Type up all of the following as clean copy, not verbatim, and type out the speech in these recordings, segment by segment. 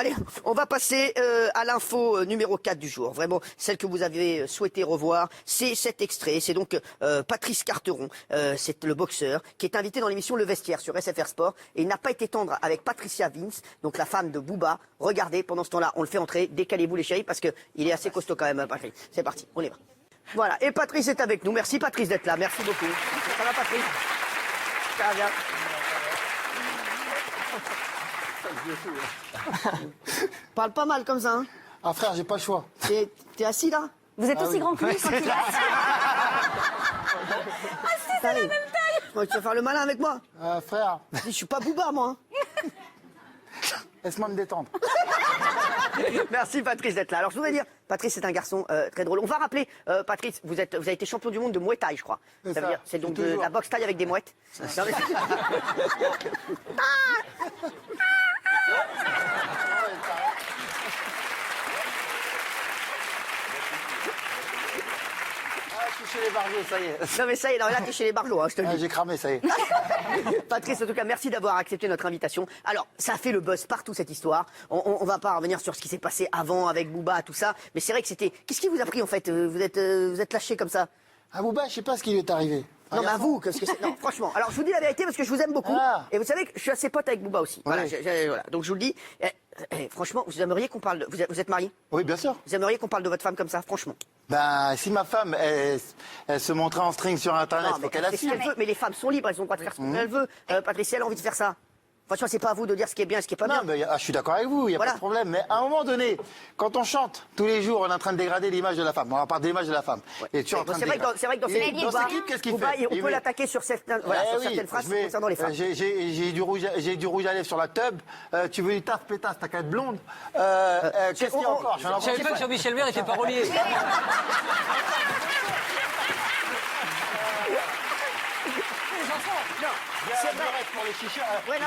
Allez, on va passer à l'info numéro 4 du jour. Vraiment, celle que vous avez souhaité revoir. C'est cet extrait. C'est donc Patrice Carteron, c'est le boxeur, qui est invité dans l'émission Le Vestiaire sur SFR Sport. Et il n'a pas été tendre avec Patricia Vince, donc la femme de Booba. Regardez, pendant ce temps-là, on le fait entrer. Décalez-vous les chéris, parce qu'il est assez costaud quand même, Patrice. C'est parti, on y va. Voilà, et Patrice est avec nous. Merci Patrice d'être là. Merci beaucoup. Ça va Patrice? Ça va bien. Parle pas mal comme ça, hein. Ah frère, j'ai pas le choix. T'es assis là? Vous êtes aussi grand que lui quand il est assis. C'est la même taille. Tu vas faire le malin avec moi? Frère, Je suis pas Booba, moi. laisse-moi me détendre. Merci Patrice d'être là. Alors je voudrais dire, Patrice c'est un garçon très drôle. On va rappeler, Patrice, vous avez été champion du monde de Muay Thai, je crois. Ça veut dire, c'est donc de la boxe thaï avec des mouettes. Non, mais... Toucher les barjots, ça y est. Non mais ça y est, là t'es chez les barjots, hein, je te le dis. J'ai cramé, ça y est. Patrice, en tout cas, merci d'avoir accepté notre invitation. Alors, ça a fait le buzz partout, cette histoire. On va pas revenir sur ce qui s'est passé avant avec Booba, tout ça. Mais c'est vrai que c'était... Qu'est-ce qui vous a pris, en fait? Vous êtes lâché comme ça? Ah Booba, je sais pas ce qui lui est arrivé. Non, mais à vous, qu'est-ce que c'est? Non, franchement. Alors, je vous dis la vérité parce que je vous aime beaucoup. Ah. Et vous savez que je suis assez pote avec Booba aussi. Voilà, Oui. voilà. Donc, je vous le dis. Franchement, vous aimeriez qu'on parle de... Vous êtes marié? Oui, bien sûr. Vous aimeriez qu'on parle de votre femme comme ça, franchement? Ben, si ma femme, elle se montrait en string sur Internet, faut qu'elle elle fait ce assume. qu'elle veut, mais les femmes sont libres, elles ont le droit de faire ce qu'elles veulent. Patricia, elle a envie de faire ça. Franchement, c'est pas à vous de dire ce qui est bien et ce qui est pas Non, bien. mais je suis d'accord avec vous, il n'y a Voilà. pas de problème. Mais à un moment donné, quand on chante, tous les jours, on est en train de dégrader l'image de la femme. On parle de l'image de la femme. Et tu es en train de C'est vrai que dans cette équipe, dans cette équipe, qu'est-ce qu'il Booba, fait? on peut l'attaquer sur certaines, voilà, sur certaines phrases concernant les femmes. J'ai du rouge à lèvres sur la tub. Tu veux du taf pétasse, t'as qu'à être blonde. Qu'est-ce qu'il y a encore? Je savais pas que Jean-Michel Vert était parolier. C'est vrai. Pour les chichas, Ouais, non,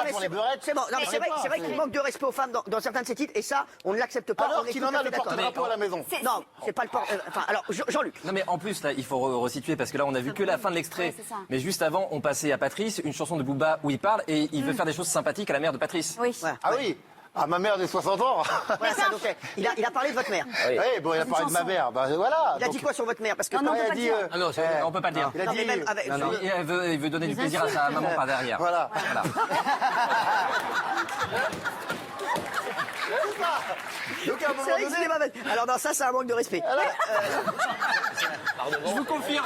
mais pour les c'est beurrettes. c'est bon. Non, mais c'est vrai qu'il manque de respect aux femmes dans certains de ces titres, et ça, on ne l'accepte pas. Alors on est qu'il tout en à a fait le d'accord. porte-drapeau à la maison. Non, c'est pas le porte. Enfin, alors, Jean-Luc. Non mais en plus là il faut resituer parce que là on a vu que la fin de l'extrait. Ouais, c'est ça. Mais juste avant on passait à Patrice, une chanson de Booba où il parle et il veut faire des choses sympathiques à la mère de Patrice. Oui. Ouais. Ah oui, à ma mère de 60 ans. Voilà, ça, donc, il a parlé de votre mère. Oui. Oui, bon, il a parlé de ma mère. Ben voilà. Il a dit Donc, quoi sur votre mère? Parce que Non, non, quand- on peut il a pas dit. dire. Ah non, on peut pas le dire. Il a Non, dit. mais même avec. Non, non, il veut donner du plaisir à sa maman par derrière. Voilà. Donc à un moment C'est vrai que donné, c'est pas mal. Alors, non, ça, c'est un manque de respect. Je vous confirme.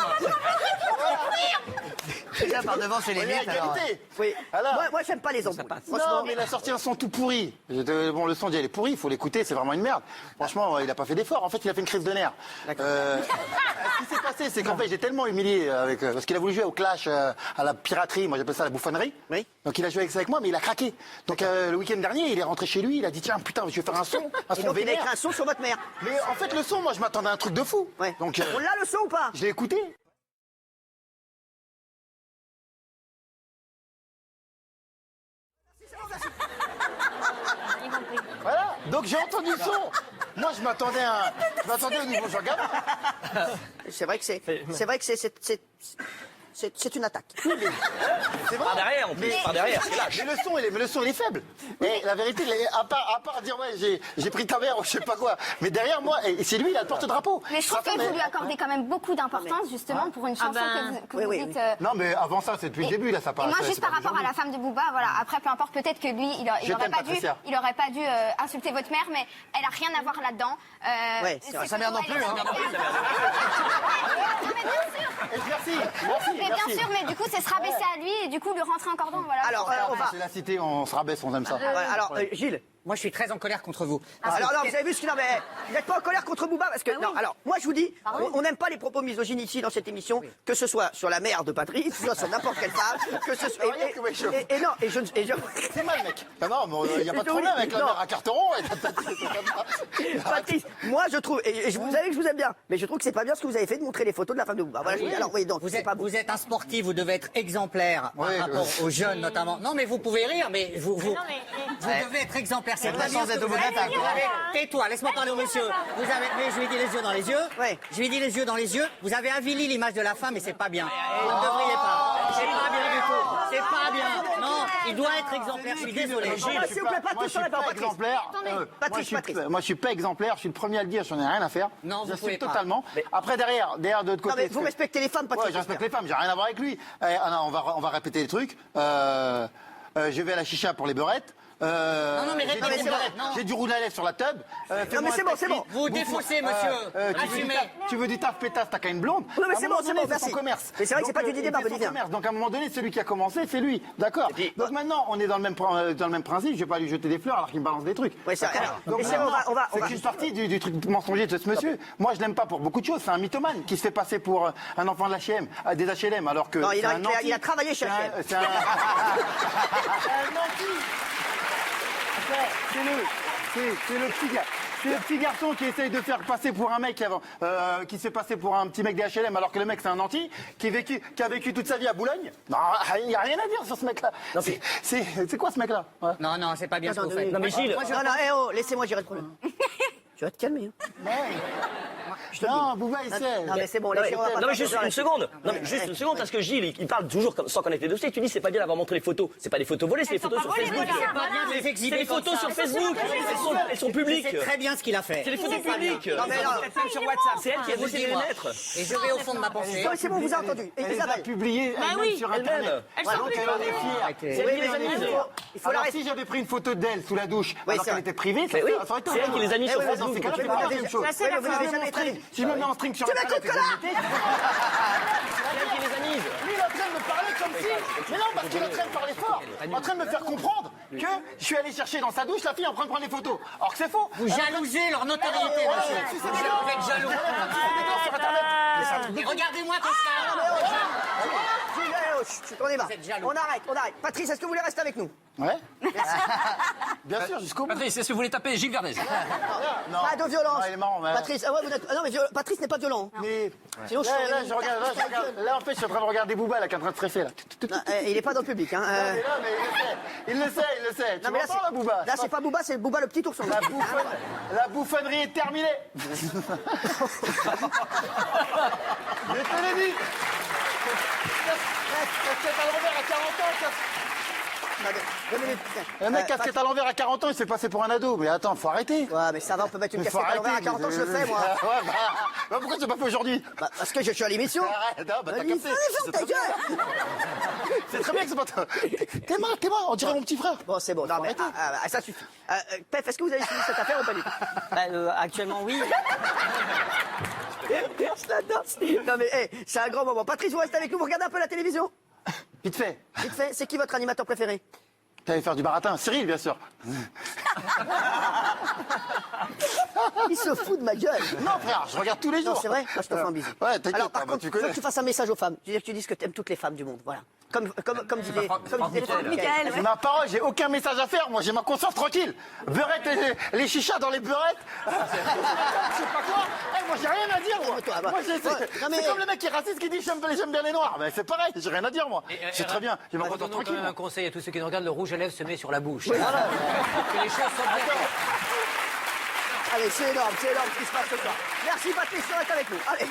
Déjà, par devant, c'est on est à égalité. Oui. Alors. Moi, j'aime pas les embrouilles. Non, mais il a sorti un son tout pourri. Bon, le son, il est pourri, il faut l'écouter, c'est vraiment une merde. Franchement, il a pas fait d'effort. En fait, il a fait une crise de nerfs. Ce qui s'est passé, c'est qu'en fait, j'ai tellement humilié avec, parce qu'il a voulu jouer au clash, à la piraterie, moi j'appelle ça la bouffonnerie. Oui. Donc il a joué avec ça avec moi, mais il a craqué. Donc le week-end dernier, il est rentré chez lui, il a dit tiens, putain, je vais faire un son Et son donc, il a vénère. écrit un son sur votre mère. Mais en fait, le son, moi, je m'attendais à un truc de fou. Ouais. Donc, On l'a le son ou pas? je l'ai écouté. Voilà. Donc j'ai entendu le son. Moi, je m'attendais au niveau Jean Gabin. C'est vrai que c'est une attaque. C'est vrai. Par derrière, en plus, par derrière. C'est là. Mais le son, il est faible. Et la vérité, à part dire, ouais, j'ai pris ta mère ou je sais pas quoi. Mais derrière moi, et c'est lui, il a le porte-drapeau. Mais je trouve que vous lui accordez quand même beaucoup d'importance, justement, pour une chanson que vous oui. dites. Non, mais avant ça, c'est depuis le début, là, ça Et paraît. moi, c'est juste pas par rapport à aujourd'hui. la femme de Booba, voilà. Après, peu importe, peut-être que lui, il Je aurait t'aime, pas dû, Patricia. insulter votre mère, mais elle a rien à voir là-dedans. Ouais, c'est vrai. Sa mère non plus, hein. Merci. Mais bien sûr, mais du coup, c'est se rabaisser à lui et du coup, lui rentrer encore dans, voilà. Alors, on va. C'est la cité, on se rabaisse, on aime ça. Alors, Gilles. Moi, je suis très en colère contre vous. Alors, non, vous avez vu ce qu'il a, mais vous n'êtes pas en colère contre Booba parce que, non, alors, moi, je vous dis, on n'aime pas les propos misogynes ici dans cette émission, que ce soit sur la mère de Patrice, que ce soit sur n'importe quelle femme, que ce soit. Rien que moi, je- Et non, et je. C'est mal, mec. Non, mais il n'y a pas de problème avec la Non. mère à Carteron. Patrice, moi, je trouve, et vous savez que je vous aime bien, mais je trouve que c'est pas bien ce que vous avez fait de montrer les photos de la femme de Booba. Voilà, je vous dis, alors, oui, donc, Vous c'est pas vous êtes un sportif, vous devez être exemplaire par Oui, rapport aux jeunes notamment. Non, mais vous pouvez rire, mais vous devez être exemplaire. C'est pas bien ce que vous avez. Tais-toi, laisse-moi parler au monsieur. Mais je lui dis les yeux dans les yeux. Ouais. Je lui dis les yeux dans les yeux. Vous avez avili l'image de la femme et c'est pas bien. Vous ne devriez pas. C'est pas bien du tout. C'est pas bien. Non. Il doit être exemplaire, je suis désolé. S'il vous plaît, Patrice, sur la parole, Patrice. Exemplaire. Patrice. Moi, je suis pas exemplaire. Je suis le premier à le dire. J'en ai rien à faire. Non, vous J'assume pouvez pas. totalement. Après, derrière, de l'autre Non, côté. mais vous respectez les femmes, Ouais, Patrice. je respecte les femmes. J'ai rien à voir avec lui. On va répéter les trucs. Je vais à la chicha pour les beurrettes. non, mais répétez pas. Non. J'ai du rouge à lèvres sur la tub. Non, mais c'est bon, c'est bon. Vous défaussez, monsieur. Assumez. Tu veux du taf pétasse, t'as qu'à une blonde. Non, mais À c'est un bon, moment c'est donné, bon, merci. son commerce. Mais c'est vrai que c'est pas Donc, du Didier il fait son Barbelivien. commerce. Donc à un moment donné, celui qui a commencé, c'est lui. D'accord. Donc maintenant, on est dans le même principe. Je vais pas lui jeter des fleurs alors qu'il me balance des trucs. Oui, c'est vrai. Donc Mais c'est bon, on va. c'est qu'une partie du truc mensonger de ce monsieur. Moi, je l'aime pas pour beaucoup de choses. C'est un mythomane qui se fait passer pour un enfant de l'HM, des HLM, alors que Non, c'est un nanti. il a travaillé chez HLM. C'est un nanti. C'est le petit garçon qui essaye de faire passer pour un mec qui se fait passer pour un petit mec des HLM alors que le mec c'est un nanti qui a vécu toute sa vie à Boulogne. Non, il n'y a rien à dire sur ce mec-là. C'est quoi ce mec-là? Ouais. Non, non, c'est pas bien ce que vous faites. Non mais Gilles, Laissez-moi gérer le problème. Tu vas te calmer. Non, Bouba, il sait. Non, mais c'est bon, laissez-moi pas. non mais juste une seconde. Non mais juste une seconde parce que Gilles, il parle toujours sans connaître les dossiers. Tu dis c'est pas bien d'avoir montré les photos. C'est pas des photos volées, c'est des photos sur Facebook. C'est pas bien de les C'est exhiber des comme photos ça. sur Facebook. Elles sont publiques. C'est très bien ce qu'il a fait. C'est des photos publiques. Non, mais non. sur WhatsApp. C'est elle qui a décidé de les Dis-moi. mettre. Et je vais au fond de ma pensée. Non, c'est bon, vous avez entendu. Et Elle les a Isabelle. publiées elle-même sur Internet. Elle-même. Donc elle en est fière. C'est elle qui les a mises. Il faut Alors l'arrêter. si j'avais pris une photo d'elle sous la douche Oui, alors c'est qu'elle vrai. était privée, ça Mais oui, aurait été c'est elle qui les a mis sur Eh oui, Dans ces Facebook. cas-là, je fais pas la même chose. Oui, mais vous n'avez jamais été. Si je me mets en string sur Tu Internet, m'écoutes, connard et que je me C'est elle qui les a mises. Lui, il est en train de me parler comme si... Mais non, parce qu'il est en train de parler fort. En train de me faire comprendre que je suis allé chercher dans sa douche la fille en train de prendre des photos. Or que c'est faux. Vous jalousez leur notoriété, monsieur. Vous êtes jaloux. Sur Internet. Et regardez-moi comme ça. On y va. Vous êtes jaloux. On arrête. Patrice, est-ce que vous voulez rester avec nous? Ouais. Bien sûr, jusqu'au bout. Patrice, est-ce que vous voulez taper Gilles Verdez? Non. Pas de violence. Ah, il est marrant, mais... Patrice, ah ouais, vous êtes... Non, mais Patrice n'est pas violent. Mais... Sinon, Là, je regarde. Là, en fait, je suis en train de regarder Bouba, là, qui est en train de stresser, là. Non, il est pas dans le public. Hein. Mais là, mais il le sait. Tu Non, mais là, m'entends, là, Bouba? Là, c'est pas Bouba, c'est Bouba le petit ourson. La bouffonnerie est terminée. Je te l'ai dit. Casquette à l'envers à 40 ans, Le mec casquette à l'envers à 40 ans, il s'est passé pour un ado. Mais attends, faut arrêter. Ouais, mais ça va, on peut mettre une Mais faut casquette à l'envers à 40 ans, je le fais, moi. Ouais, bah, pourquoi tu l'as pas fait aujourd'hui? Bah, parce que je suis à l'émission. Arrête, non, bah, t'as Allez, capté. ferme ta gueule. C'est très bien que c'est pas toi. T'es mort, on dirait mon petit frère. Bon, c'est bon. Non, mais ça suffit. Pef, est-ce que vous avez suivi cette affaire ou pas du tout? Actuellement oui. Je l'adore. Non, mais hey, c'est un grand moment. Patrice, vous restez avec nous, vous regardez un peu la télévision? Vite fait. Vite fait, c'est qui votre animateur préféré? T'allais faire du baratin. Cyril, bien sûr. Il se fout de ma gueule. Non, frère, je regarde tous les jours. Non, c'est vrai? Moi, je te fais un bisou. Ouais, t'inquiète, Alors, par bah, contre, tu il faut connais. que tu fasses un message aux femmes. Tu dises que tu aimes toutes les femmes du monde. Voilà. Comme disait Michael. C'est ma parole, j'ai aucun message à faire. Moi, j'ai ma conscience tranquille. Beurette, les chichas dans les beurettes. Je sais pas quoi. Moi, j'ai rien à dire, moi. Toi, bah, Moi, ouais, non, mais- c'est comme le mec qui est raciste qui dit j'aime bien les noirs. Mais c'est pareil, j'ai rien à dire, moi. C'est très bien. J'ai ma conscience Donnons quand tranquille. même un conseil à tous ceux qui nous regardent, le rouge à lèvres se met sur la bouche. Voilà. Que les choses soient bien. Allez, c'est énorme ce qui se passe ce soir. Merci Patrice, reste avec nous. Allez.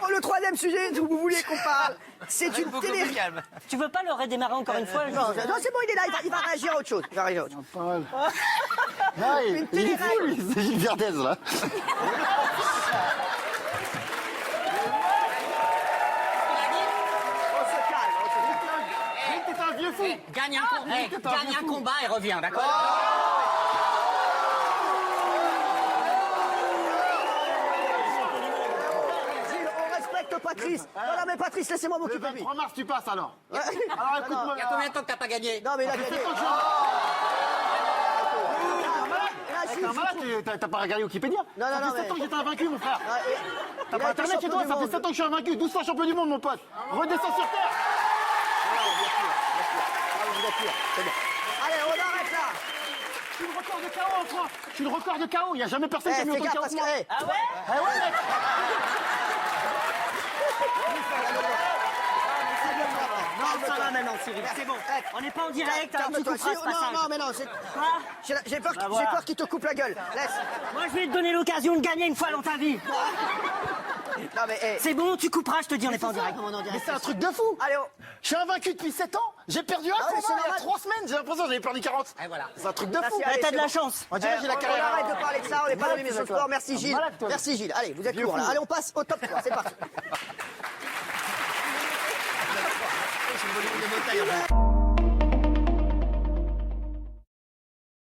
Oh, le troisième sujet dont vous vouliez qu'on parle, c'est une télé... Tu veux pas le redémarrer encore une fois? Non, c'est bon, il est là, il va réagir à autre chose. Pas mal. Ah, il est fou, lui. C'est Gilles Verdez, là. On se calme. T'es un vieux fou. Gagne un combat et reviens, d'accord? Gilles, on respecte Patrice. Non, mais Patrice, laissez-moi Le m'occuper de lui. 23 mars, tu passes, alors. Ouais. Alors, écoute-moi. Il y a combien de temps que t'as pas gagné? Non, mais il a gagné. T'es un malade, t'as pas regardé Wikipédia? Non, Ça non, fait 7 mais- ans que j'étais invaincu, mon frère. T'as Il pas a été internet chez toi? champion Ça du fait monde. 7 ans que je suis invaincu. 12 fois champion du monde, mon pote. Redescends sur terre. C'est bon. Allez, on arrête là. Je suis le record de KO en France. Je suis le record de KO. Il n'y a jamais personne qui a mis Fais autant de gaffe KO parce que que... moi. hey, Ah ouais? Ah ouais, mec. Non, ça va maintenant, Cyril. C'est bon. On n'est pas en direct, alors tu calme-toi. couperas ce Non, passage. non, mais non, c'est... Quoi? J'ai peur, voilà. j'ai peur qu'il te coupe la gueule. Laisse. Moi, je vais te donner l'occasion de gagner une fois dans ta vie. Non, mais, C'est bon, tu couperas, je te dis, on n'est pas en direct. Mais c'est un truc de fou. Allez, Je suis invaincu depuis 7 ans. J'ai perdu un ouais, combat c'est il y a normal. 3 semaines. J'ai l'impression que j'avais perdu 40. Et voilà. C'est un truc de fou. Merci, Bah, allez, t'as c'est de la bon. chance. On dirait que j'ai la On carrière. arrête de parler de ça, on n'est pas dans l'émission Malade, sport. Merci Gilles. Malade, toi. Merci Gilles. Allez, vous êtes Vieux court là. fou. Allez, on passe au top 3. C'est parti.